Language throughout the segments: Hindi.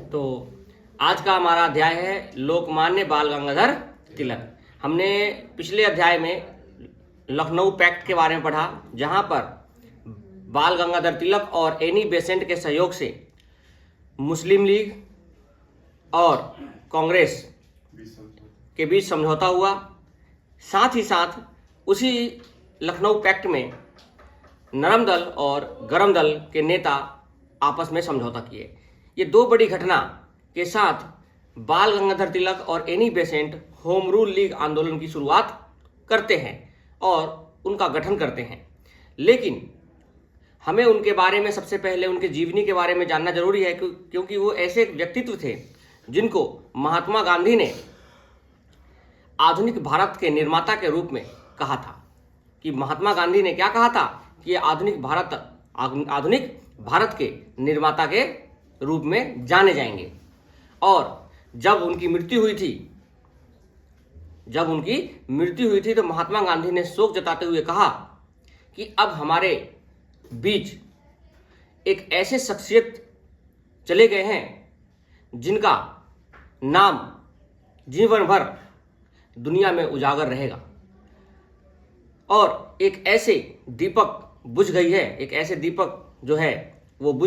तो आज का हमारा अध्याय है लोकमान्य बाल गंगाधर तिलक। हमने पिछले अध्याय में लखनऊ पैक्ट के बारे में पढ़ा, जहां पर बाल गंगाधर तिलक और एनी बेसेंट के सहयोग से मुस्लिम लीग और कांग्रेस के बीच समझौता हुआ। साथ ही साथ उसी लखनऊ पैक्ट में नरम दल और गरम दल के नेता आपस में समझौता किए। ये दो बड़ी घटना के साथ बाल गंगाधर तिलक और Annie Besant home rule league आंदोलन की शुरुआत करते हैं और उनका गठन करते हैं। लेकिन हमें उनके बारे में सबसे पहले उनके जीवनी के बारे में जानना जरूरी है, क्योंकि वो ऐसे व्यक्तित्व थे जिनको महात्मा गांधी ने आधुनिक भारत के निर्माता के रूप में कहा था। कि महात्मा गांधी ने क्या कहा था कि आधुनिक भारत के निर्माता के रूप में जाने जाएंगे। और जब उनकी मृत्यु हुई थी तो महात्मा गांधी ने शोक जताते हुए कहा कि अब हमारे बीच एक ऐसे शख्सियत चले गए हैं जिनका नाम जीवन भर दुनिया में उजागर रहेगा। और एक ऐसे दीपक बुझ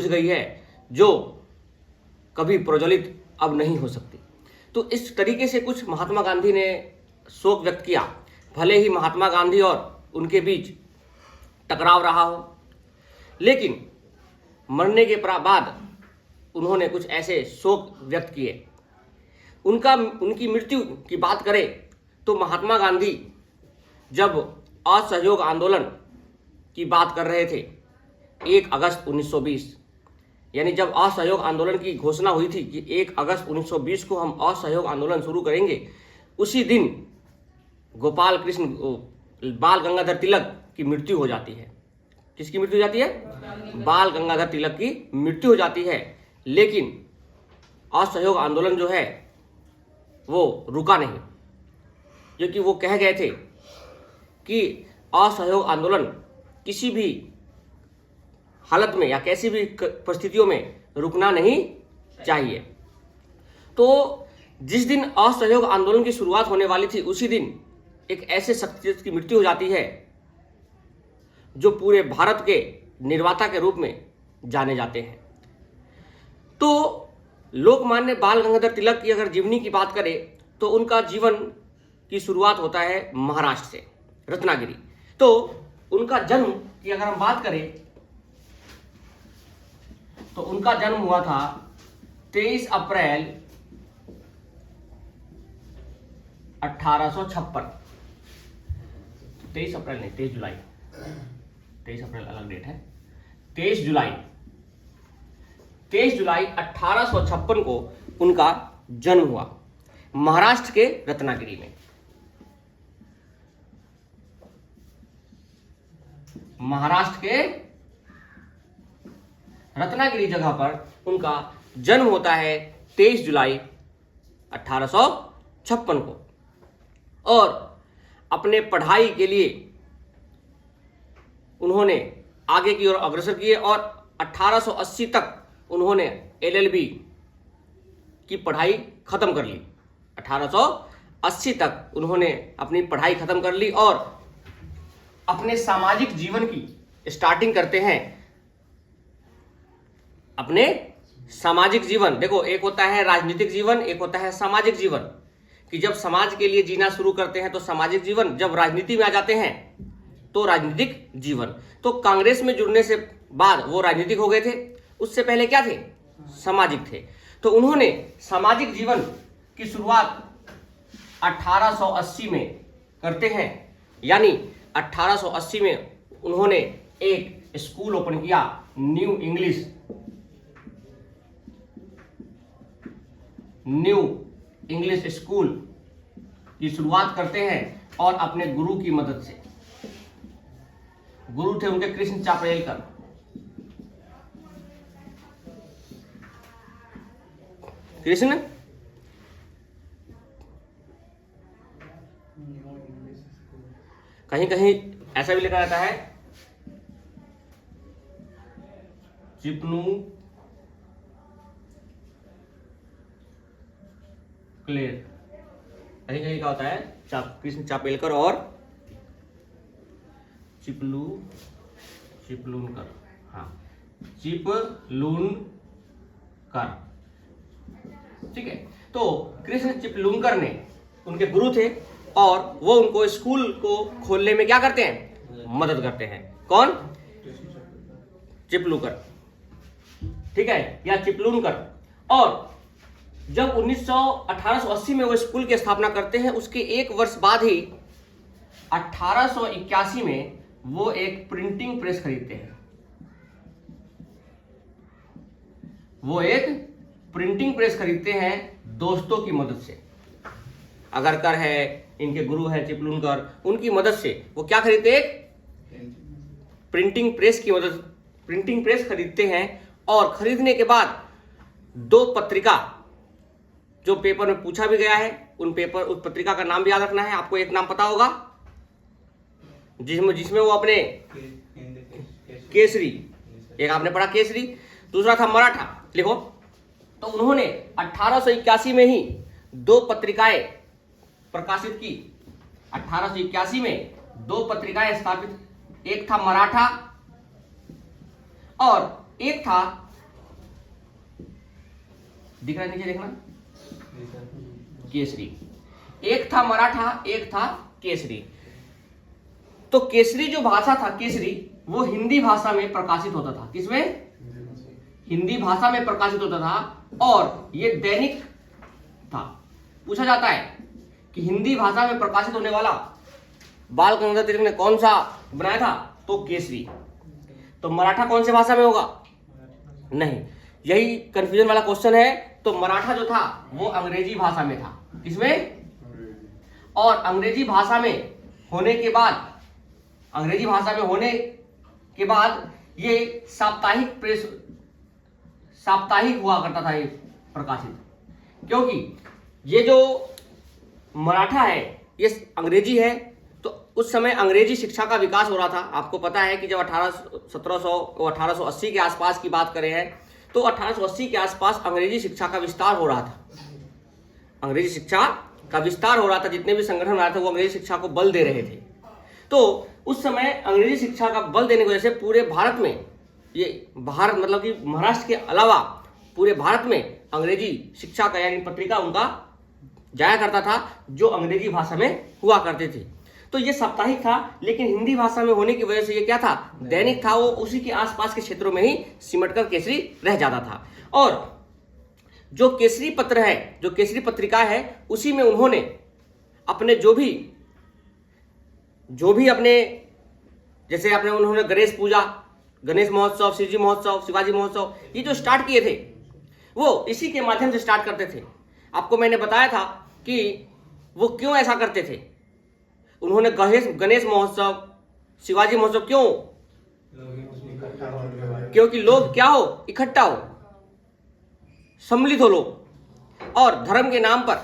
गई है जो कभी प्रज्वलित अब नहीं हो सकती। तो इस तरीके से कुछ महात्मा गांधी ने शोक व्यक्त किया। भले ही महात्मा गांधी और उनके बीच टकराव रहा हो, लेकिन मरने के बाद उन्होंने कुछ ऐसे शोक व्यक्त किए। उनकी मृत्यु की बात करें तो महात्मा गांधी जब असहयोग आंदोलन की बात कर रहे थे 1 अगस्त 1920, यानी जब असहयोग आंदोलन की घोषणा हुई थी कि 1 अगस्त 1920 को हम असहयोग आंदोलन शुरू करेंगे, उसी दिन गोपाल कृष्ण बाल गंगाधर तिलक की मृत्यु हो जाती है। किसकी मृत्यु हो जाती है? बाल गंगाधर तिलक की मृत्यु हो जाती है। लेकिन असहयोग आंदोलन जो है वो रुका नहीं, क्योंकि वो कह गए थे कि असहयोग आंदोलन किसी भी हालत में या कैसी भी परिस्थितियों में रुकना नहीं चाहिए। तो जिस दिन असहयोग आंदोलन की शुरुआत होने वाली थी, उसी दिन एक ऐसे शख्सियत की मृत्यु हो जाती है जो पूरे भारत के निर्माता के रूप में जाने जाते हैं। तो लोकमान्य बाल गंगाधर तिलक की अगर जीवनी की बात करें तो उनका जीवन की शुरुआत होता है महाराष्ट्र से, रत्नागिरी। तो उनका जन्म की अगर हम बात करें तो उनका जन्म हुआ था 23 अप्रैल 1856। 23 अप्रैल नहीं, 23 जुलाई। 23 अप्रैल अलग डेट है। 23 जुलाई 1856 को उनका जन्म हुआ महाराष्ट्र के रत्नागिरी में। महाराष्ट्र के रत्नागिरी जगह पर उनका जन्म होता है 23 जुलाई 1856 को। और अपने पढ़ाई के लिए उन्होंने आगे की ओर अग्रसर किए और 1880 तक उन्होंने LLB की पढ़ाई खत्म कर ली। 1880 तक उन्होंने अपनी पढ़ाई खत्म कर ली और अपने सामाजिक जीवन की स्टार्टिंग करते हैं। अपने सामाजिक जीवन, देखो, एक होता है राजनीतिक जीवन, एक होता है सामाजिक जीवन। कि जब समाज के लिए जीना शुरू करते हैं तो सामाजिक जीवन, जब राजनीति में आ जाते हैं तो राजनीतिक जीवन। तो कांग्रेस में जुड़ने से बाद वो राजनीतिक हो गए थे, उससे पहले क्या थे? सामाजिक थे। तो उन्होंने सामाजिक जीवन की शुरुआत 1880 में करते हैं। यानी 1880 में उन्होंने एक स्कूल ओपन किया, न्यू इंग्लिश स्कूल की शुरुआत करते हैं और अपने गुरु की मदद से। गुरु थे उनके कृष्ण चापरेलकर। कृष्ण कहीं कहीं ऐसा भी लिखा जाता है चिपनू क्लेर, कहीं कहीं का होता है कृष्ण चापेलकर और चिपलूनकर, हाँ चिपलूनकर, ठीक है। तो कृष्ण चिपलूनकर ने उनके गुरु थे और वो उनको स्कूल को खोलने में क्या करते हैं, मदद करते हैं। कौन? चिपलूनकर, ठीक है, या चिपलूनकर। और जब 1880 में वो स्कूल की स्थापना करते हैं, उसके एक वर्ष बाद ही 1881 में वो एक प्रिंटिंग प्रेस खरीदते हैं। वो एक प्रिंटिंग प्रेस खरीदते हैं दोस्तों की मदद से। अगरकर है, इनके गुरु है चिपलूनकर, उनकी मदद से वो क्या खरीदते हैं, एक प्रिंटिंग प्रेस खरीदते हैं। और खरीदने के बाद दो पत्रिका, जो पेपर में पूछा भी गया है, उस पत्रिका का नाम भी याद रखना है आपको। एक नाम पता होगा जिसमें वो अपने केसरी, एक आपने पढ़ा केसरी, दूसरा था मराठा, लिखो। तो उन्होंने 1881 में ही दो पत्रिकाएं प्रकाशित की। 1881 में दो पत्रिकाएं स्थापित, एक था मराठा और एक था, दिख रहा है नीचे देखना, केसरी। एक था मराठा, एक था केसरी। तो केसरी जो भाषा था, केसरी, वो हिंदी भाषा में प्रकाशित होता था। किसमें? हिंदी भाषा में प्रकाशित होता था। और ये दैनिक था। पूछा जाता है कि हिंदी भाषा में प्रकाशित होने वाला बाल गंगाधर तिलक ने कौन सा बनाया था, तो केसरी। तो मराठा कौन सी भाषा में होगा? नहीं, यही कंफ्यूजन वाला क्वेश्चन है। तो मराठा जो था वो अंग्रेजी भाषा में था। किसमें? और अंग्रेजी भाषा में होने के बाद ये साप्ताहिक हुआ करता था, ये प्रकाशित। क्योंकि ये जो मराठा है ये अंग्रेजी है, तो उस समय अंग्रेजी शिक्षा का विकास हो रहा था। आपको पता है कि जब 1880 के आसपास की बात करें हैं, तो 1880 के आसपास अंग्रेजी शिक्षा का विस्तार हो रहा था। अंग्रेजी शिक्षा का विस्तार हो रहा था, जितने भी संगठन आ रहे थे वो अंग्रेजी शिक्षा को बल दे रहे थे। तो उस समय अंग्रेजी शिक्षा का बल देने की वजह से पूरे भारत में, ये भारत मतलब कि महाराष्ट्र के अलावा पूरे भारत में अंग्रेजी शिक्षा का यानी पत्रिका उनका जाया करता था, जो अंग्रेजी भाषा में हुआ करते थे। तो ये साप्ताहिक था, लेकिन हिंदी भाषा में होने की वजह से ये क्या था, दैनिक था। वो उसी के आसपास के क्षेत्रों में ही सिमटकर केसरी रह जाता था। और जो केसरी पत्र है, जो केसरी पत्रिका है, उसी में उन्होंने अपने जो भी अपने, जैसे अपने उन्होंने गणेश पूजा, गणेश महोत्सव, शिवजी महोत्सव, शिवाजी महोत्सव, ये जो स्टार्ट किए थे वो इसी के माध्यम से स्टार्ट करते थे। आपको मैंने बताया था कि वो क्यों ऐसा करते थे। उन्होंने गणेश महोत्सव, शिवाजी महोत्सव क्यों? क्योंकि लोग क्या हो, इकट्ठा हो, सम्मिलित हो लोग। और धर्म के नाम पर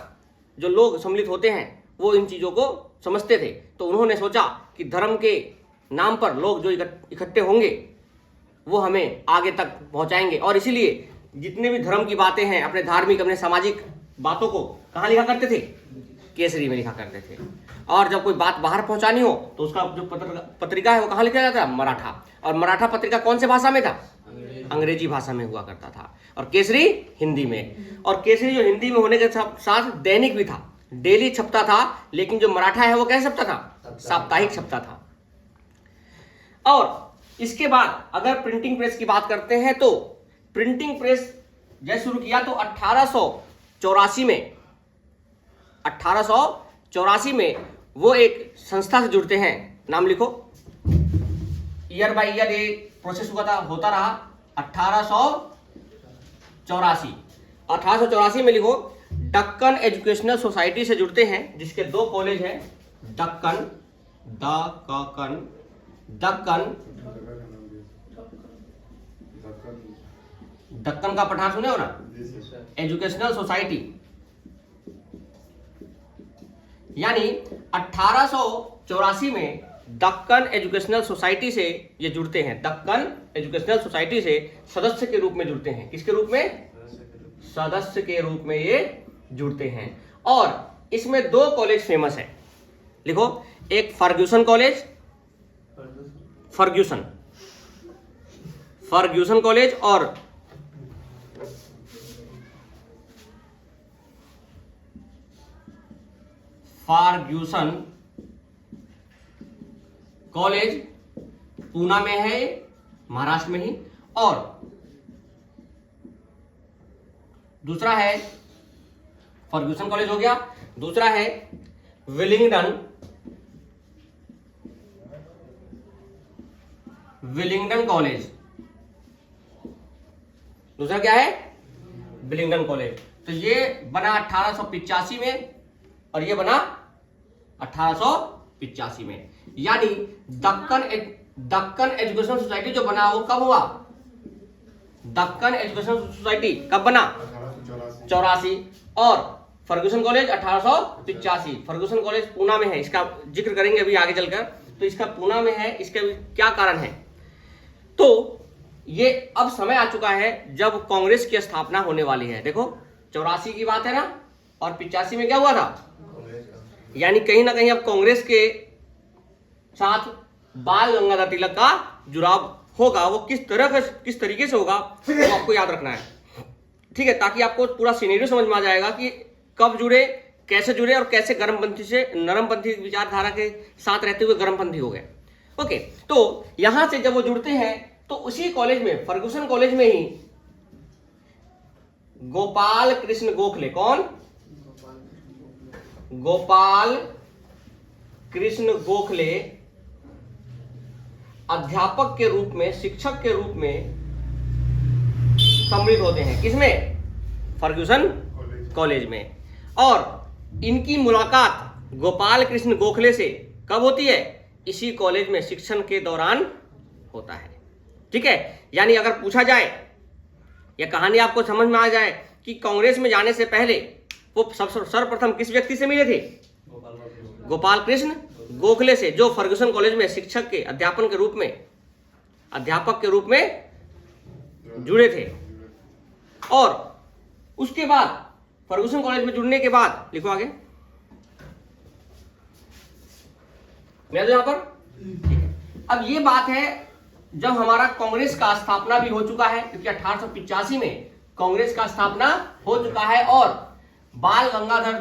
जो लोग सम्मिलित होते हैं वो इन चीजों को समझते थे। तो उन्होंने सोचा कि धर्म के नाम पर लोग जो इकट्ठे होंगे वो हमें आगे तक पहुंचाएंगे। और इसीलिए जितने भी धर्म की बातें हैं, अपने धार्मिक, अपने सामाजिक बातों को कहाँ लिखा करते थे? केसरी में लिखा करते थे। और जब कोई बात बाहर पहुंचानी हो तो उसका जो पत्रिका है वो कहाँ लिखा जाता है? मराठा। और मराठा पत्रिका कौन से भाषा में था? अंग्रेजी भाषा में हुआ करता था। और केसरी हिंदी में। और केसरी जो हिंदी में होने के साथ दैनिक भी था, डेली छपता था। लेकिन जो मराठा है वो कैसे छपता था? साप्ताहिक छपता था। और इसके बाद अगर प्रिंटिंग प्रेस की बात करते हैं, तो प्रिंटिंग प्रेस जैसे शुरू किया तो 1884 में वो एक संस्था से जुड़ते हैं। नाम लिखो, ईयर बाय ईयर ये प्रोसेस होता रहा। 1884 में लिखो, दक्कन एजुकेशनल सोसाइटी से जुड़ते हैं, जिसके दो कॉलेज हैं, दक्कन का पठान सुने हो ना, एजुकेशनल सोसाइटी। यानी 1884 में दक्कन एजुकेशनल सोसाइटी से ये जुड़ते हैं। दक्कन एजुकेशनल सोसाइटी से सदस्य के रूप में जुड़ते हैं। किसके रूप में? सदस्य के रूप में ये जुड़ते हैं। और इसमें दो कॉलेज फेमस है, लिखो, एक फर्ग्यूसन कॉलेज, फर्ग्यूसन कॉलेज, और फर्ग्यूसन कॉलेज पूना में है, महाराष्ट्र में ही। और दूसरा है, फर्ग्यूसन कॉलेज हो गया, दूसरा है विलिंगडन कॉलेज। दूसरा क्या है? Willingdon college. तो ये बना 1885 में और ये बना 1885 में। यानी दक्कन एजुकेशन सोसाइटी जो बना वो कब हुआ? दक्कन एजुकेशन सोसाइटी कब बना? 84। और Fergusson college 1885। Fergusson college Poona में है, इसका जिक्र करेंगे अभी आगे चलकर। तो इसका पूना में है, इसके क्या कारण है? तो ये अब समय आ चुका है जब कांग्रेस की स्थापना होने वाली है। देखो 84 की बात है ना, और 85 में क्या हुआ था? यानी कहीं ना कहीं अब कांग्रेस के साथ बाल गंगाधर तिलक का जुड़ाव होगा। वो किस तरीके से होगा वो आपको याद रखना है, ठीक है, ताकि आपको पूरा सिनेरियो समझ में आ जाएगा कि कब जुड़े, कैसे जुड़े, और कैसे गर्मपंथी से नरमपंथी विचारधारा के साथ रहते हुए गर्मपंथी हो गए। ओके, तो यहां से जब वो जुड़ते हैं तो उसी कॉलेज में, फर्ग्यूसन कॉलेज में ही गोपाल कृष्ण गोखले, कौन? गोपाल कृष्ण गोखले अध्यापक के रूप में, शिक्षक के रूप में सम्मिलित होते हैं। किसमें? फर्ग्यूसन कॉलेज में। और इनकी मुलाकात गोपाल कृष्ण गोखले से कब होती है? इसी कॉलेज में शिक्षण के दौरान होता है, ठीक है। यानी अगर पूछा जाए या कहानी आपको समझ में आ जाए कि कांग्रेस में जाने से पहले वो सर्वप्रथम किस व्यक्ति से मिले थे? गोपाल कृष्ण गोखले से, जो फर्ग्यूसन कॉलेज में शिक्षक के अध्यापक के रूप में जुड़े थे। और उसके बाद फर्ग्यूसन कॉलेज में जुड़ने के बाद, लिखो आगे, मैं यहां पर। अब ये बात है जब हमारा कांग्रेस का स्थापना भी हो चुका है, क्योंकि 1885 में कांग्रेस का स्थापना हो चुका है और बाल गंगाधर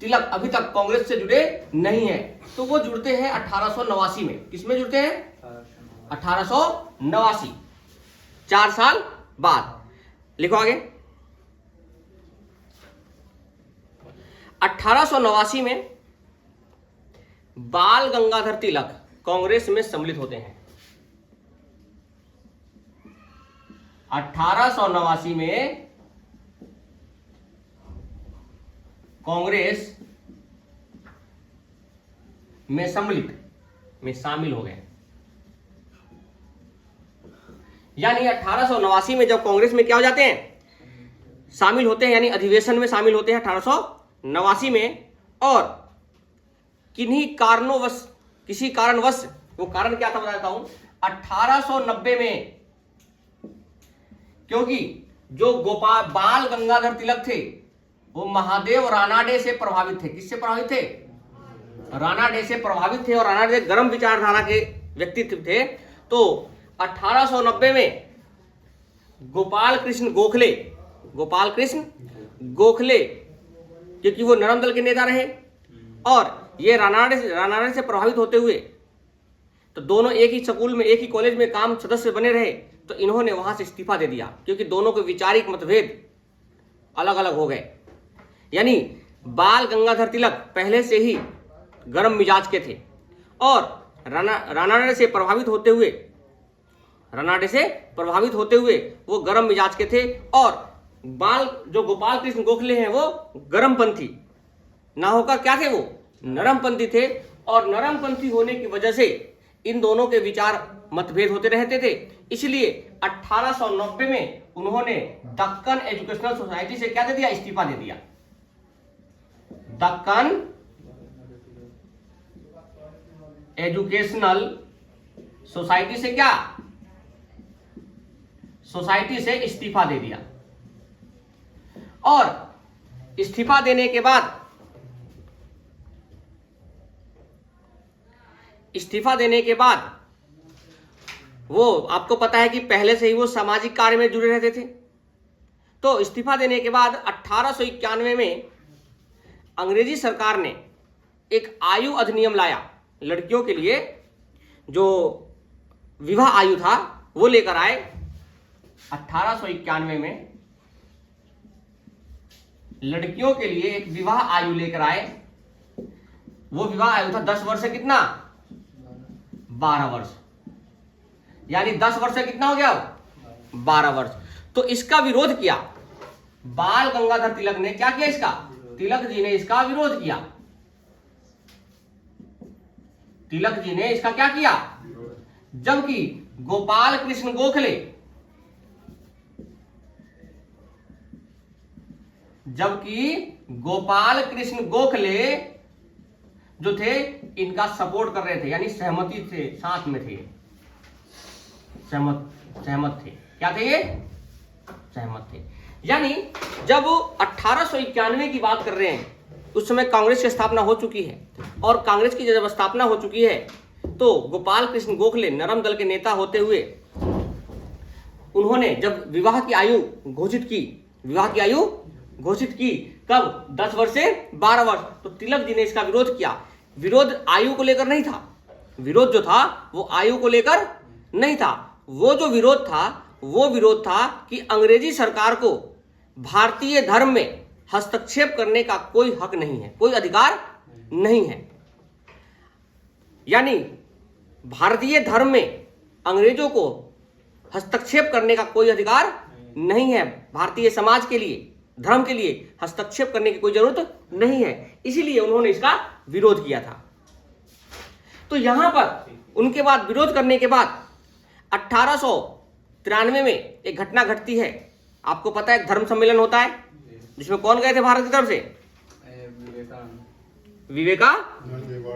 तिलक अभी तक कांग्रेस से जुड़े नहीं है। तो वो जुड़ते हैं 1889 में। किसमें जुड़ते हैं? 1889, 4 साल बाद। लिखो आगे। 1889 में बाल गंगाधर तिलक कांग्रेस में सम्मिलित होते हैं। 1889 में कांग्रेस में शामिल हो गए। यानी 1889 में जब कांग्रेस में क्या हो जाते हैं? शामिल होते हैं, यानी अधिवेशन में शामिल होते हैं 1889 में। और किसी कारणवश, वो कारण क्या था बताता हूं। 1890 में, क्योंकि जो बाल गंगाधर तिलक थे वो महादेव रानाडे से प्रभावित थे। किससे प्रभावित थे? रानाडे से प्रभावित थे, और रानाडे गर्म विचारधारा के व्यक्तित्व थे। तो 1890 में गोपाल कृष्ण गोखले, क्योंकि वो नरम दल के नेता रहे और ये रानाडे से प्रभावित होते हुए, तो दोनों एक ही स्कूल में, एक ही कॉलेज में काम सदस्य बने रहे। तो इन्होंने वहां से इस्तीफा दे दिया, क्योंकि दोनों के वैचारिक मतभेद अलग अलग हो गए। यानी बाल गंगाधर तिलक पहले से ही गर्म मिजाज के थे और रानाडे से प्रभावित होते हुए वो गर्म मिजाज के थे। और जो गोपाल कृष्ण गोखले हैं वो गर्मपंथी ना होकर क्या थे? वो नरमपंथी थे। और नरमपंथी होने की वजह से इन दोनों के विचार मतभेद होते रहते थे। इसलिए 1890 में उन्होंने दक्कन एजुकेशनल सोसाइटी से क्या दे दिया? इस्तीफा दे दिया। दक्कन एजुकेशनल सोसाइटी से क्या? सोसाइटी से इस्तीफा दे दिया। और इस्तीफा देने के बाद वो आपको पता है कि पहले से ही वो सामाजिक कार्य में जुड़े रहते थे। तो इस्तीफा देने के बाद 1891 में अंग्रेजी सरकार ने एक आयु अधिनियम लाया। लड़कियों के लिए जो विवाह आयु था वो लेकर आए। 1891 में लड़कियों के लिए एक विवाह आयु लेकर आए। वो विवाह आयु था 10 वर्ष से कितना, 12 वर्ष, यानी 10 वर्ष से कितना हो गया, 12 वर्ष। तो इसका विरोध किया बाल गंगाधर तिलक ने। क्या किया इसका, तिलक जी ने इसका विरोध किया। तिलक जी ने इसका क्या किया, जबकि गोपाल कृष्ण गोखले जो थे इनका सपोर्ट कर रहे थे, यानी सहमति थे, साथ में थे, सहमत थे। क्या थे ये, सहमत थे। यानी जब 1891 की बात कर रहे हैं उस समय कांग्रेस की स्थापना हो चुकी है, और कांग्रेस की जब स्थापना हो चुकी है तो गोपाल कृष्ण गोखले नरम दल के नेता होते हुए उन्होंने जब विवाह की आयु घोषित की कब, 10 वर्ष से 12 वर्ष, तो तिलक जी ने इसका विरोध किया। विरोध आयु को लेकर नहीं था, विरोध जो था वो आयु को लेकर नहीं था। वो जो विरोध था कि अंग्रेजी सरकार को भारतीय धर्म में हस्तक्षेप करने का कोई हक नहीं है, कोई अधिकार नहीं है। यानी भारतीय धर्म में अंग्रेजों को हस्तक्षेप करने का कोई अधिकार नहीं है। भारतीय समाज के लिए, धर्म के लिए हस्तक्षेप करने की कोई जरूरत नहीं है, इसीलिए उन्होंने इसका विरोध किया था। तो यहां पर उनके बाद विरोध करने के बाद 1893 में एक घटना घटती है। आपको पता है एक धर्म सम्मेलन होता है जिसमें कौन गए थे भारत की तरफ से,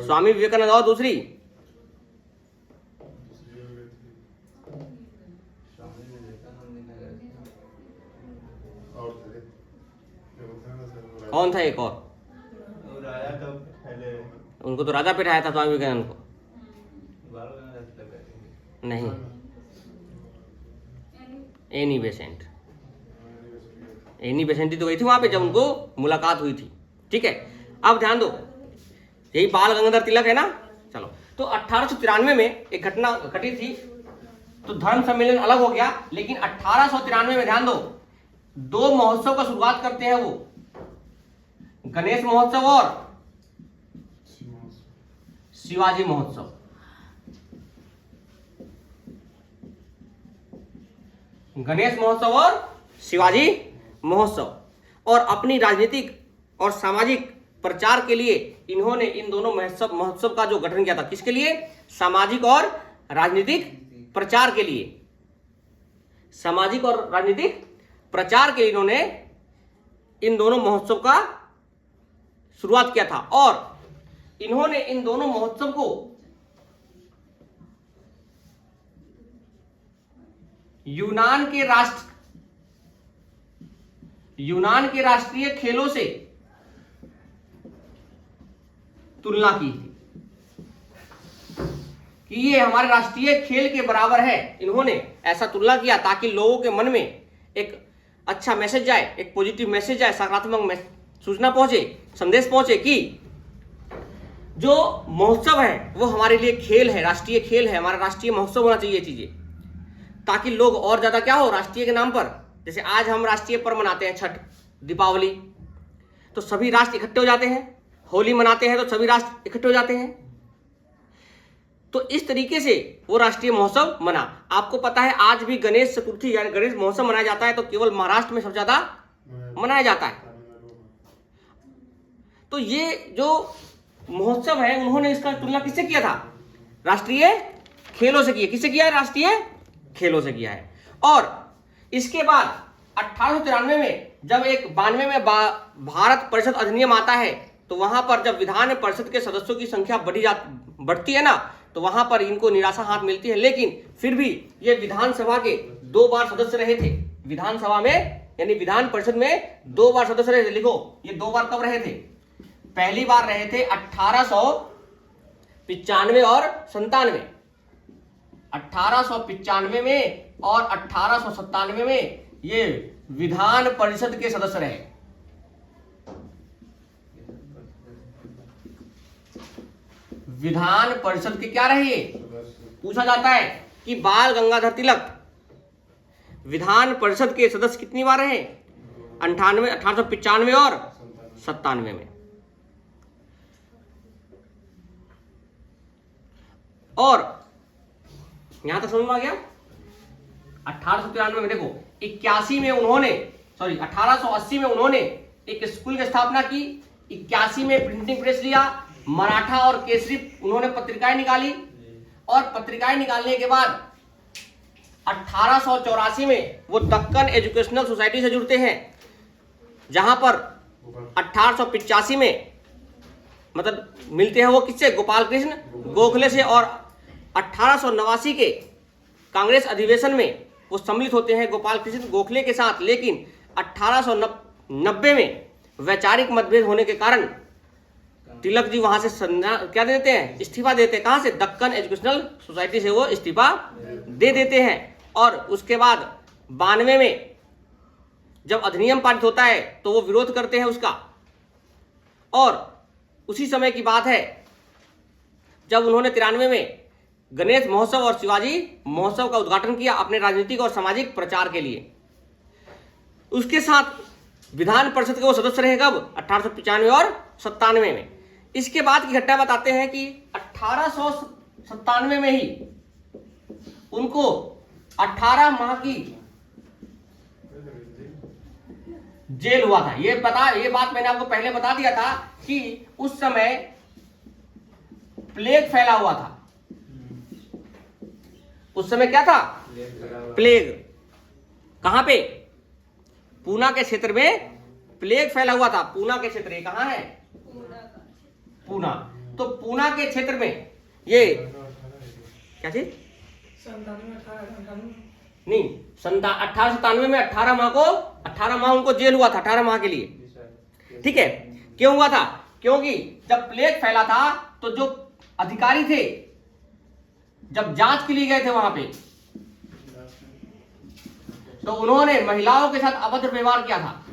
स्वामी विवेकानंद, और दूसरी कौन था, एक और उनको तो राजा बिठाया था स्वामी विवेकानंद को, नहीं, एनी बेसेंट ही तो गई थी वहां पे जब उनको मुलाकात हुई थी। ठीक है, अब ध्यान दो, यही बाल गंगाधर तिलक है ना। चलो, तो 1893 में एक घटना घटी थी, तो धर्म सम्मेलन अलग हो गया, लेकिन 1893 में ध्यान दो, 2 महोत्सव का शुरुआत करते हैं वो, गणेश महोत्सव और शिवाजी महोत्सव। गणेश महोत्सव और शिवाजी महोत्सव, और अपनी राजनीतिक और सामाजिक प्रचार के लिए इन्होंने इन दोनों महोत्सव का जो गठन किया था, किसके लिए, सामाजिक और राजनीतिक प्रचार के लिए, सामाजिक और राजनीतिक प्रचार के लिए इन्होंने इन दोनों महोत्सव का शुरुआत किया था। और इन्होंने इन दोनों महोत्सव को यूनान के राष्ट्रीय खेलों से तुलना की थी कि ये हमारे राष्ट्रीय खेल के बराबर है। इन्होंने ऐसा तुलना किया ताकि लोगों के मन में एक अच्छा मैसेज जाए, एक पॉजिटिव मैसेज जाए, सकारात्मक सूचना पहुंचे, संदेश पहुंचे कि जो महोत्सव है वो हमारे लिए खेल है, राष्ट्रीय खेल है, हमारा राष्ट्रीय महोत्सव होना चाहिए चीजें, ताकि लोग और ज्यादा क्या हो, राष्ट्रीय के नाम पर, जैसे आज हम राष्ट्रीय पर्व मनाते हैं, छठ, दीपावली, तो सभी राष्ट्र इकट्ठे हो जाते हैं, होली मनाते हैं तो सभी राष्ट्र इकट्ठे हो जाते हैं। तो इस तरीके से वो राष्ट्रीय महोत्सव मना। आपको पता है आज भी गणेश चतुर्थी यानी गणेश महोत्सव मनाया जाता है, तो केवल महाराष्ट्र में सबसे ज्यादा मनाया जाता है। तो ये जो महोत्सव है उन्होंने इसका तुलना किससे किया था, राष्ट्रीय खेलों से किया। किससे किया है, राष्ट्रीय खेलों से किया है। और इसके बाद 1893 में जब एक 92 में भारत परिषद अधिनियम आता है, तो वहां पर जब विधान परिषद के सदस्यों की संख्या बढ़ती है ना, तो वहां पर इनको निराशा हाथ मिलती है। लेकिन फिर भी ये विधानसभा के 2 बार सदस्य रहे थे, विधानसभा में यानी विधान परिषद में 2 बार सदस्य रहे थे। लिखो ये 2 बार कब रहे थे? पहली बार रहे थे 1895 और 97। 1895 में और 1897 में ये विधान परिषद के सदस्य रहे। विधान परिषद के क्या रहे? पूछा जाता है कि बाल गंगाधर तिलक विधान परिषद के सदस्य कितनी बार रहे? 98, 1895 और 97 में। और यहां तक समझ में आ गया? 1893 में देखो 81 में उन्होंने 1880 में उन्होंने एक स्कूल की स्थापना की। 81 में प्रिंटिंग प्रेस लिया। मराठा और केसरी उन्होंने पत्रिकाएं निकाली और पत्रिकाएं निकालने के बाद 1884 में वो दक्कन एजुकेशनल सोसाइटी से जुड़ते हैं, जहां पर 1885 में मतलब मिलते हैं वो किससे? गोपाल कृष्ण गोखले से। और 1889 के कांग्रेस अधिवेशन में वो सम्मिलित होते हैं गोपाल कृष्ण गोखले के साथ। लेकिन 1890 में वैचारिक मतभेद होने के कारण तिलक जी वहां से क्या दे देते हैं? इस्तीफा देते हैं। कहां से? दक्कन एजुकेशनल सोसाइटी से वो इस्तीफा दे देते हैं। और उसके बाद 92 में जब अधिनियम पारित होता है तो वो विरोध करते हैं उसका। और उसी समय की बात है जब उन्होंने 93 में गणेश महोत्सव और शिवाजी महोत्सव का उद्घाटन किया अपने राजनीतिक और सामाजिक प्रचार के लिए। उसके साथ विधान परिषद के वो सदस्य रहे कब? 1895 और 97 में। इसके बाद की घटना बताते हैं कि 1897 में ही उनको 18 माह की जेल हुआ था। ये बात मैंने आपको पहले बता दिया था कि उस समय प्लेग फैला हुआ था। उस समय क्या था? प्लेग। कहां पे? पूना के क्षेत्र में प्लेग फैला हुआ था। पूना के क्षेत्र ये कहां है? पूना। तो पूना के क्षेत्र में ये क्या चीज? 1897 में 18 माह उनको जेल हुआ था, 18 माह के लिए। ठीक है, क्यों हुआ था? क्योंकि जब प्लेग फैला था तो जो अधिकारी थे जब जांच के लिए गए थे वहां पे तो उन्होंने महिलाओं के साथ अभद्र व्यवहार किया था।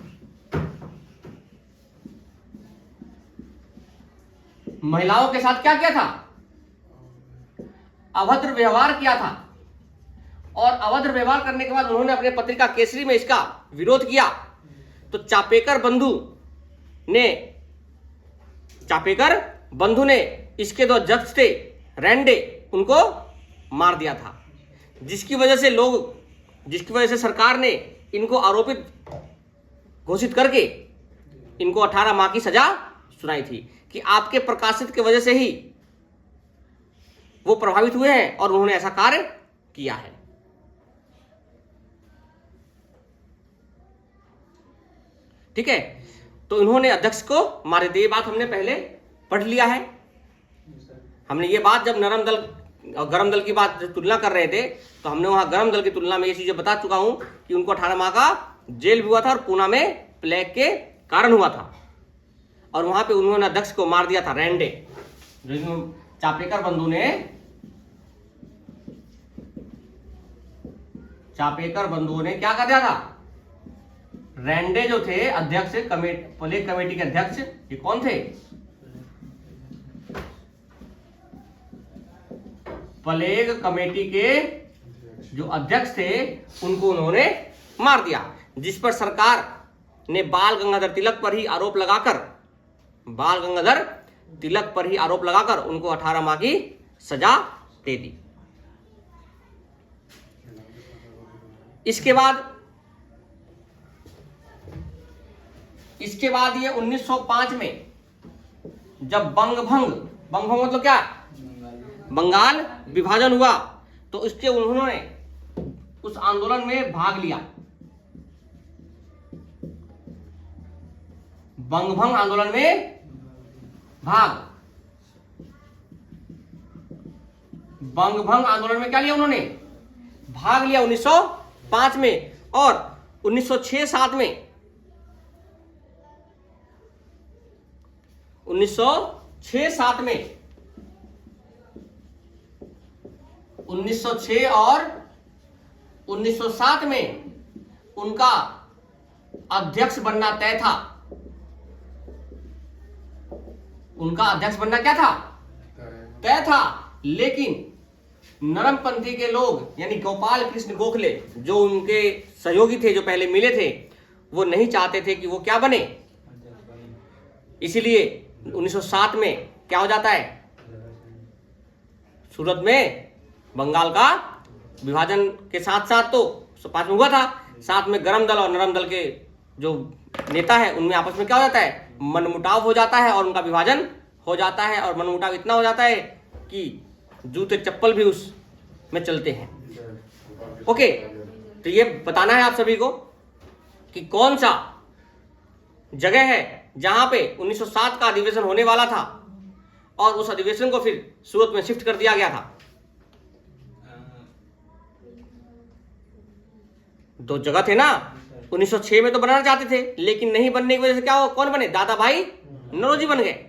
महिलाओं के साथ क्या किया था? अभद्र व्यवहार किया था। और अभद्र व्यवहार करने के बाद उन्होंने अपने पत्रिका केसरी में इसका विरोध किया। तो चापेकर बंधु ने इसके 2 अध्यक्ष थे रेंडे, उनको मार दिया था। जिसकी वजह से सरकार ने इनको आरोपित घोषित करके इनको 18 माह की सजा सुनाई थी कि आपके प्रकाशित की वजह से ही वो प्रभावित हुए हैं और उन्होंने ऐसा कार्य किया है। ठीक है, तो इन्होंने अध्यक्ष को मारे थे। ये बात हमने पहले पढ़ लिया है। हमने ये बात जब नरम दल और गरम दल की बात तुलना कर रहे थे तो हमने वहां गरम दल की तुलना में ये चीजें बता चुका हूं कि उनको 18 माह का जेल भी हुआ था और पूना में प्लेग के कारण हुआ था। और वहां पे उन्होंने अध्यक्ष को मार दिया था रेंडे। चापेकर बंधुओं ने क्या कर दिया था? रेंडे जो थे अध्यक्ष प्लेग कमेटी के अध्यक्ष, ये कौन थे? प्लेग कमेटी के जो अध्यक्ष थे उनको उन्होंने मार दिया। जिस पर सरकार ने बाल गंगाधर तिलक पर ही आरोप लगाकर उनको 18 माह की सजा दे दी। इसके बाद ये 1905 में जब बंगभंग मतलब क्या? बंगाल विभाजन हुआ तो इसके उन्होंने उस आंदोलन में भाग लिया। बंगभंग आंदोलन में बंगभंग आंदोलन में क्या लिया? उन्होंने भाग लिया 1905 में। और 1906-7 में 1906-7 में 1906 और 1907 में उनका अध्यक्ष बनना तय था। उनका अध्यक्ष बनना क्या था? तय था। लेकिन नरमपंथी के लोग यानी गोपाल कृष्ण गोखले जो उनके सहयोगी थे, जो पहले मिले थे, वो नहीं चाहते थे कि वो क्या बने। इसीलिए 1907 में क्या हो जाता है? सूरत में बंगाल का विभाजन के साथ साथ तो 5 में हुआ था, साथ में गरम दल और नरम दल के जो नेता है उनमें आपस में क्या हो जाता है? मनमुटाव हो जाता है और उनका विभाजन हो जाता है। और मनमुटाव इतना हो जाता है कि जूते चप्पल भी उस में चलते हैं। ओके, तो ये बताना है आप सभी को कि कौन सा जगह है जहां पे 1907 का अधिवेशन होने वाला था और उस अधिवेशन को फिर सूरत में शिफ्ट कर दिया गया था। 2 जगह थे ना। 1906 में तो बनाना चाहते थे, लेकिन नहीं बनने की वजह से क्या हो, कौन बने? दादा भाई नौरोजी बन गए।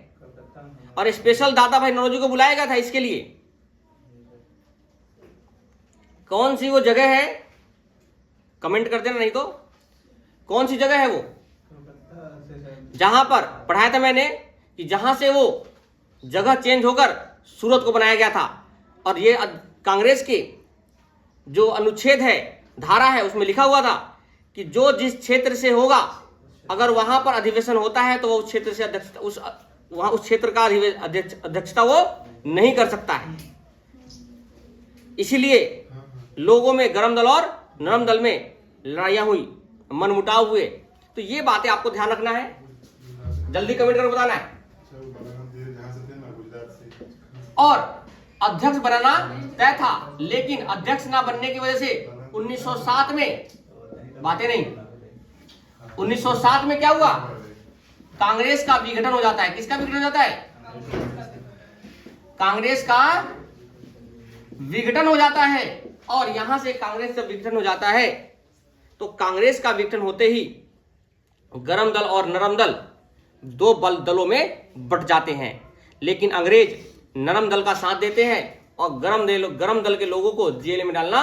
और स्पेशल दादा भाई नौरोजी को बुलाया गया था इसके लिए। कौन सी वो जगह है? कमेंट कर देना, नहीं तो कौन सी जगह है वो जहां पर पढ़ाया था मैंने कि जहां से वो जगह चेंज होकर सूरत को बनाया गया था। और ये कांग्रेस के जो अनुच्छेद है, धारा है, उसमें लिखा हुआ था कि जो जिस क्षेत्र से होगा, अगर वहां पर अधिवेशन होता है तो वो उस क्षेत्र से उस क्षेत्र का अध्यक्षता वो नहीं कर सकता है। इसीलिए लोगों में गरम दल और नरम दल में लड़ाइयां हुई, मनमुटाव हुए। तो ये बातें आपको ध्यान रखना है। जल्दी कमेंट कर बताना है। और अध्यक्ष बनाना तय था, लेकिन अध्यक्ष ना बनने की वजह से 1907 में बातें नहीं। 1907 में क्या हुआ? कांग्रेस का विघटन हो जाता है। किसका विघटन हो जाता है? कांग्रेस का विघटन हो जाता है। और यहां से कांग्रेस का विघटन हो जाता है तो कांग्रेस का विघटन होते ही गरम दल और नरम दल 2 दलों में बट जाते हैं। लेकिन अंग्रेज नरम दल का साथ देते हैं और गरम दल के लोगों को जेल में डालना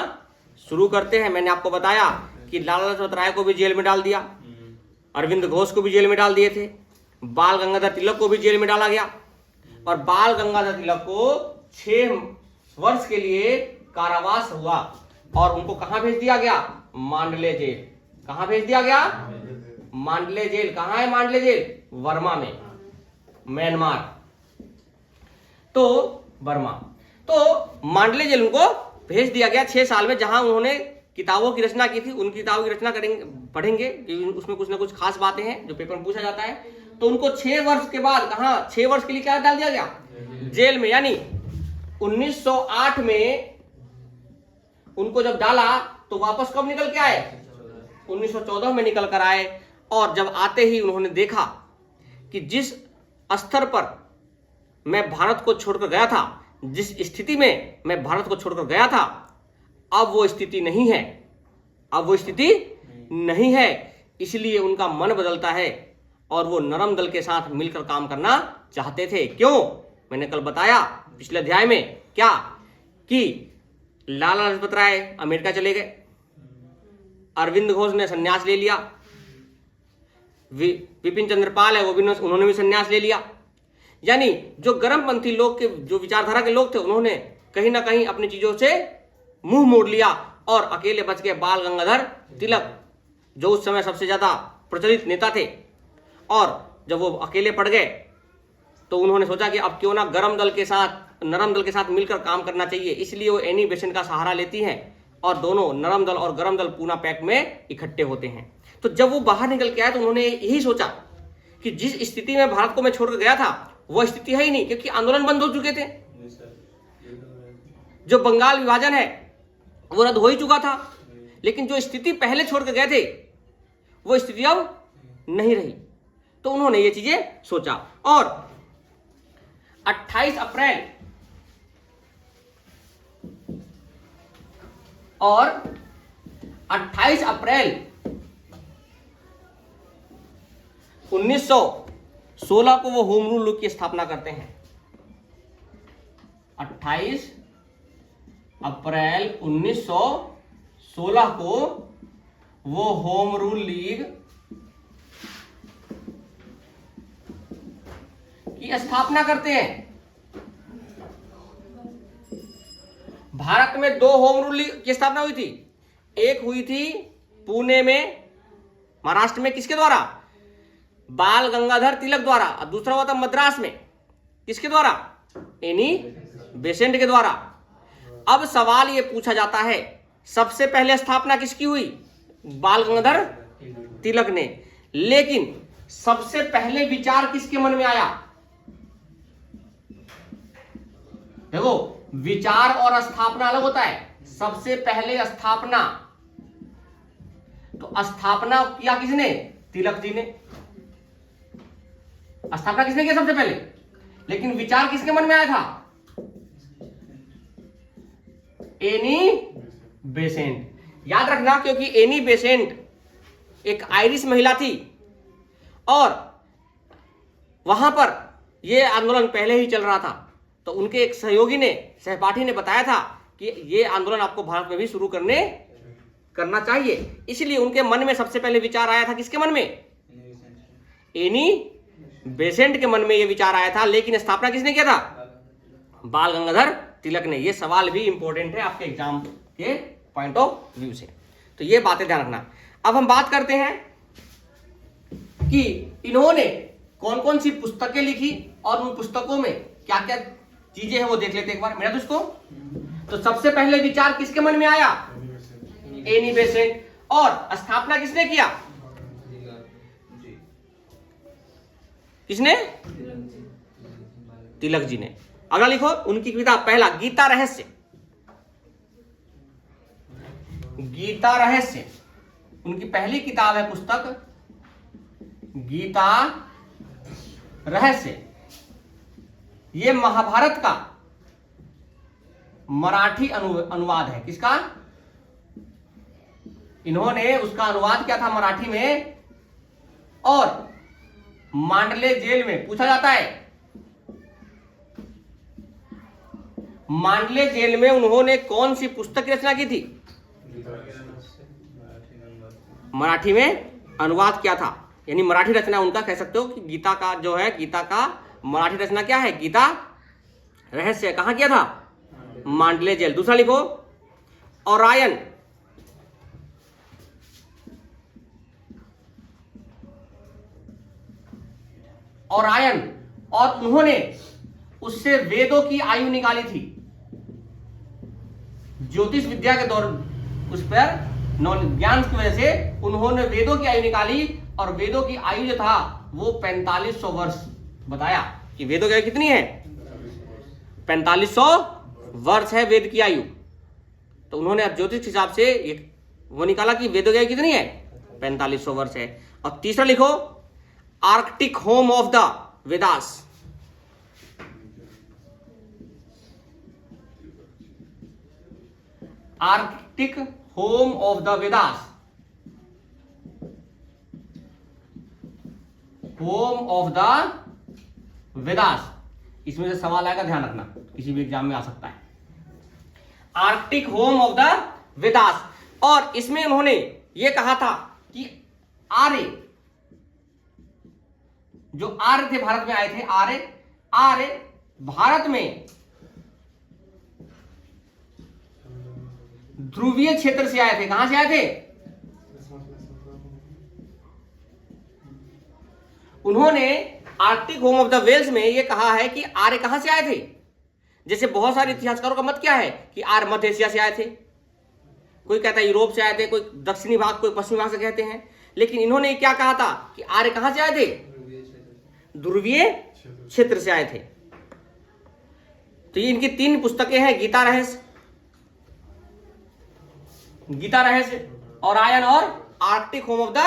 शुरू करते हैं। मैंने आपको बताया कि लाला लाजपत राय को भी जेल में डाल दिया, अरविंद घोष को भी जेल में डाल दिए थे, बाल गंगाधर तिलक को भी जेल में डाला गया। और बाल गंगाधर तिलक को 6 वर्ष के लिए कारावास हुआ और उनको कहां भेज दिया गया? मांडले जेल। कहां भेज दिया गया? मांडले जेल। कहां है मांडले जेल? वर्मा में, म्यांमार। तो बर्मा, तो मांडले जेल उनको भेज दिया गया 6 साल में, जहां उन्होंने किताबों की रचना की थी। उन किताबों की रचना पढ़ेंगे, उसमें कुछ ना कुछ खास बातें हैं जो पेपर में पूछा जाता है। तो उनको 6 वर्ष के बाद कहां? 6 वर्ष के लिए क्या डाल दिया गया? जेल में। यानी 1908 में उनको जब डाला तो वापस कब निकल के आए? 1914 में निकल कर आए। और जब आते ही उन्होंने देखा कि जिस स्तर पर मैं भारत को छोड़कर गया था, जिस स्थिति में मैं भारत को छोड़कर गया था, अब वो स्थिति नहीं है। अब वो स्थिति नहीं है। इसलिए उनका मन बदलता है और वो नरम दल के साथ मिलकर काम करना चाहते थे। क्यों? मैंने कल बताया पिछले अध्याय में क्या कि लाला लाजपत राय अमेरिका चले गए, अरविंद घोष ने संन्यास ले लिया, विपिन चंद्र पाल है वो भी उन्होंने भी संन्यास ले लिया। यानी जो गर्मपंथी लोग के जो विचारधारा के लोग थे उन्होंने कहीं ना कहीं अपनी चीजों से मुंह मोड़ लिया और अकेले बच गए बाल गंगाधर तिलक, जो उस समय सबसे ज्यादा प्रचलित नेता थे। और जब वो अकेले पड़ गए तो उन्होंने सोचा कि अब क्यों ना नरम दल के साथ मिलकर काम करना चाहिए। इसलिए वो एनी बेसेंट का सहारा लेती हैं और दोनों नरम दल और गरम दल पूना पैक्ट में इकट्ठे होते हैं। तो जब वो बाहर निकल के आए तो उन्होंने यही सोचा कि जिस स्थिति में भारत को मैं छोड़कर गया था वो स्थिति है ही नहीं, क्योंकि आंदोलन बंद हो चुके थे। जो बंगाल विभाजन है वो रद्द हो ही चुका था। लेकिन जो स्थिति पहले छोड़ के गए थे वो स्थिति अब नहीं रही। तो उन्होंने ये चीजें सोचा और 28 अप्रैल और 28 अप्रैल 1916 को वो होम रूल लीग की स्थापना करते हैं। 28 अप्रैल 1916 को वो होम रूल लीग की स्थापना करते हैं। भारत में 2 होम रूल लीग की स्थापना हुई थी। एक हुई थी पुणे में, महाराष्ट्र में, किसके द्वारा? बाल गंगाधर तिलक द्वारा। और दूसरा हुआ था मद्रास में, किसके द्वारा? एनी बेसेंट के द्वारा। अब सवाल यह पूछा जाता है, सबसे पहले स्थापना किसकी हुई? बाल गंगाधर तिलक ने। लेकिन सबसे पहले विचार किसके मन में आया? देखो, विचार और स्थापना अलग होता है। सबसे पहले स्थापना, तो स्थापना किया किसने? तिलक जी ने। स्थापना किसने किया सबसे पहले? लेकिन विचार किसके मन में आया था? Annie Besant. याद रखना, क्योंकि एनी बेसेंट एक आयरिश महिला थी और वहां पर यह आंदोलन पहले ही चल रहा था। तो उनके एक सहयोगी ने, सहपाठी ने बताया था कि यह आंदोलन आपको भारत में भी शुरू करना चाहिए। इसलिए उनके मन में सबसे पहले विचार आया था, किसके मन में? एनी बेसेंट के मन में यह विचार आया था। लेकिन स्थापना किसने किया था? बाल गंगाधर तिलक ने। यह सवाल भी इंपॉर्टेंट है आपके एग्जाम के पॉइंट ऑफ व्यू से, तो ये बातें ध्यान रखना। अब हम बात करते हैं कि इन्होंने कौन कौन सी पुस्तकें लिखी और उन पुस्तकों में क्या क्या चीजें हैं वो देख लेते हैं एक बार मेरा दोस्तों। तो सबसे पहले विचार किसके मन में आया? Annie Besant. और स्थापना किसने किया? किसने? तिलक जी ने। अगला लिखो उनकी किताब, पहला गीता रहस्य। गीता रहस्य उनकी पहली किताब है, पुस्तक गीता रहस्य। यह महाभारत का मराठी अनुवाद है। किसका? इन्होंने उसका अनुवाद किया था मराठी में। और मांडले जेल में पूछा जाता है, मांडले जेल में उन्होंने कौन सी पुस्तक की रचना की थी? मराठी में अनुवाद किया था। यानी मराठी रचना उनका कह सकते हो कि गीता का जो है, गीता का मराठी रचना क्या है? गीता रहस्य। कहां किया था? मांडले जेल। दूसरा लिखो ओरायन। ओरायन, और उन्होंने उससे वेदों की आयु निकाली थी। ज्योतिष विद्या के दौर उस पर ज्ञान की वजह से उन्होंने वेदों की आयु निकाली। और वेदों की आयु जो था वो 4500 वर्ष बताया कि वेदों की आयु कितनी है? 4500 वर्ष है वेद की आयु। तो उन्होंने अब ज्योतिष के हिसाब से वो निकाला कि वेदों की आयु कितनी है? 4500 वर्ष है। और तीसरा लिखो Arctic home of the Vedas. Arctic home of the Vedas. Home of the Vedas, इसमें से सवाल आएगा, ध्यान रखना, किसी भी एग्जाम में आ सकता है। Arctic home of the Vedas. और इसमें उन्होंने यह कहा था कि आर्य, जो आर्य थे भारत में आए थे, आर्य भारत में ध्रुवीय क्षेत्र से आए थे। कहां से आए थे? उन्होंने Arctic home of the wells में यह कहा है कि आर्य कहां से आए थे। जैसे बहुत सारे इतिहासकारों का मत क्या है कि आर्य मध्य एशिया से आए थे, कोई कहता है यूरोप से आए थे, कोई दक्षिणी भाग, कोई पश्चिमी भाग से कहते हैं। लेकिन इन्होंने क्या कहा था कि आर्य कहां से आए थे? ध्रुवीय क्षेत्र से आए थे। तो ये इनकी 3 पुस्तकें हैं, गीता रहस्य, ओरायन और Arctic home of the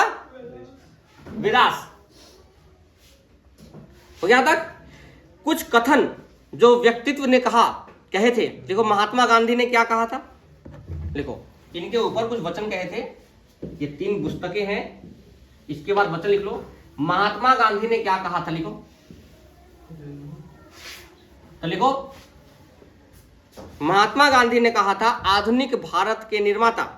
Vedas. हो गया तक? कुछ कथन जो व्यक्तित्व ने कहे थे। देखो महात्मा गांधी ने क्या कहा था, देखो इनके ऊपर कुछ वचन कहे थे। ये 3 पुस्तकें हैं, इसके बाद वचन लिख लो। महात्मा गांधी ने क्या कहा था, लिखो तो लिखो। महात्मा गांधी ने कहा था आधुनिक भारत के निर्माता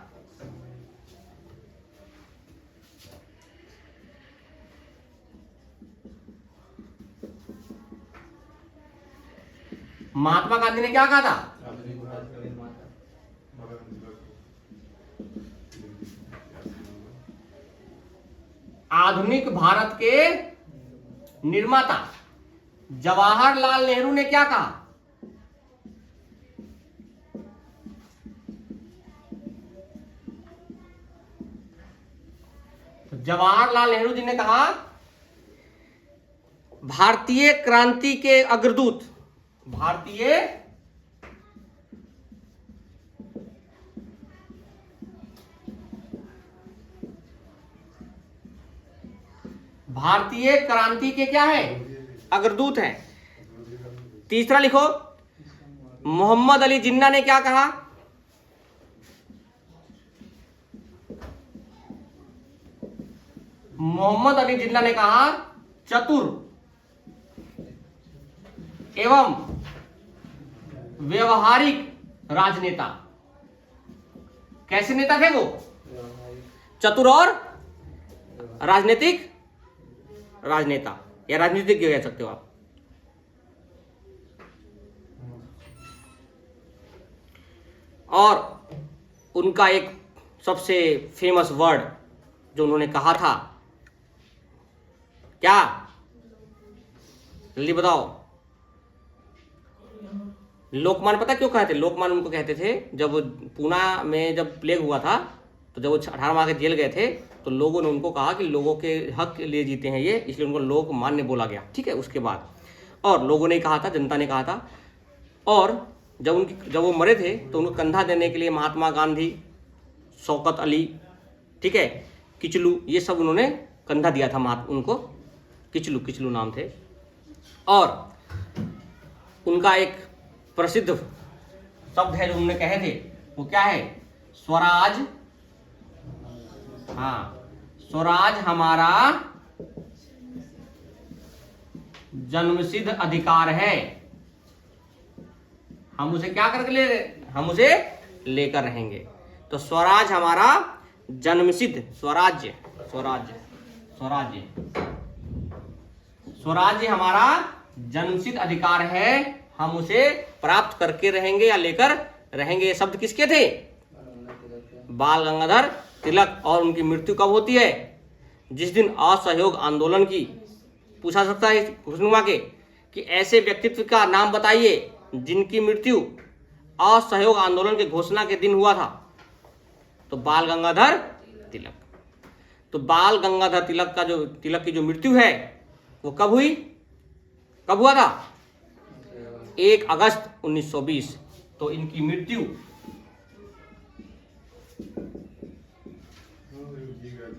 महात्मा गांधी ने क्या कहा था? आधुनिक भारत के निर्माता। जवाहरलाल नेहरू ने क्या कहा? जवाहरलाल नेहरू जी ने कहा भारतीय क्रांति के अग्रदूत, भारतीय क्रांति के क्या है? अग्रदूत है। तीसरा लिखो, मोहम्मद अली जिन्ना ने क्या कहा? मोहम्मद अली जिन्ना ने कहा चतुर एवं व्यवहारिक राजनेता। कैसे नेता थे वो? चतुर और राजनीतिक राजनेता, या राजनीतिक कह सकते हो आप। और उनका एक सबसे फेमस वर्ड जो उन्होंने कहा था, क्या? जल्दी बताओ। लोकमान्य, पता क्यों कहते? लोकमान्य उनको कहते थे, जब पूना में जब प्लेग हुआ था तो जब वो 18 माह के जेल गए थे तो लोगों ने उनको कहा कि लोगों के हक के लिए जीते हैं ये, इसलिए उनको लोकमान्य बोला गया। ठीक है, उसके बाद और लोगों ने कहा था, जनता ने कहा था। और जब वो मरे थे तो उनको कंधा देने के लिए महात्मा गांधी, शौकत अली, ठीक है, किचलू, ये सब उन्होंने कंधा दिया था उनको। किचलू नाम थे। और उनका एक प्रसिद्ध शब्द है जो उन्होंने कहे थे, वो क्या है? स्वराज, हाँ, स्वराज हमारा जन्मसिद्ध अधिकार है, हम उसे क्या करके हम उसे लेकर रहेंगे। तो स्वराज हमारा जन्मसिद्ध, स्वराज्य हमारा जन्मसिद्ध अधिकार है, हम उसे प्राप्त करके रहेंगे या लेकर रहेंगे। ये शब्द किसके थे? बाल गंगाधर तिलक। और उनकी मृत्यु कब होती है? जिस दिन असहयोग आंदोलन की, पूछा सकता है खुशनुमा के कि ऐसे व्यक्तित्व का नाम बताइए जिनकी मृत्यु असहयोग आंदोलन के घोषणा के दिन हुआ था। तो बाल गंगाधर तिलक। तो बाल गंगाधर तिलक की जो मृत्यु है वो कब हुई? कब हुआ था? 1 अगस्त 1920। तो इनकी मृत्यु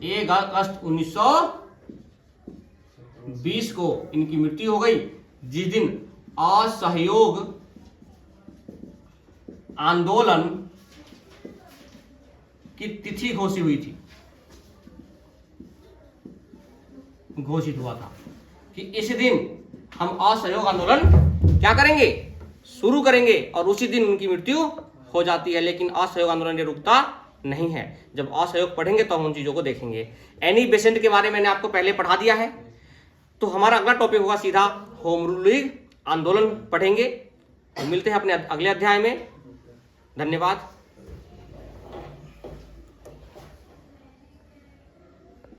1 अगस्त 1920 को इनकी मृत्यु हो गई, जिस दिन असहयोग आंदोलन की तिथि घोषित हुआ था कि इस दिन हम असहयोग आंदोलन क्या करेंगे? शुरू करेंगे। और उसी दिन उनकी मृत्यु हो जाती है। लेकिन असहयोग आंदोलन ये रुकता नहीं है। जब असहयोग पढ़ेंगे तो हम उन चीजों को देखेंगे। एनी बेसेंट के बारे में मैंने आपको पहले पढ़ा दिया है। तो हमारा अगला टॉपिक होगा सीधा होम रूल लीग आंदोलन पढ़ेंगे। तो मिलते हैं अपने अगले अध्याय में। धन्यवाद।